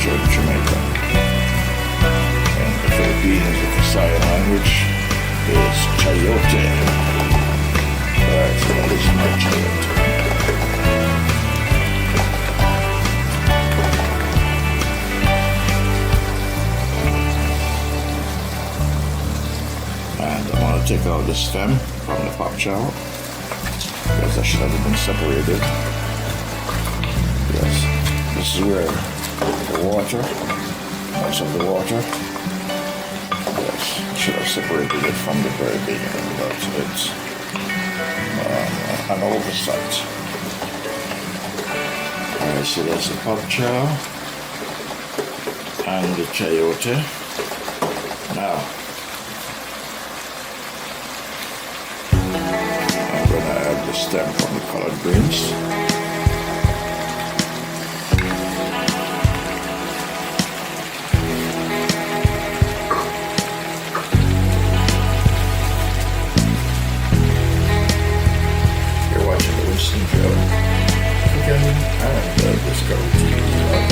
Choy the Jamaican. In the Philippines, the Visayan language is Chayote. Alright, so that is my Chayote. And I'm going to take out the stem from the Pak Choy because that should have been separated. Yes, this is where the water, most of the water, yes, should have separated it from the very beginning, but it's an oversight. Alright, so that's the Pak Choy and the Chayote. Now, I'm going to add the stem from the collard greens. You're watching the Winston GeL Chicken and Discovery TV.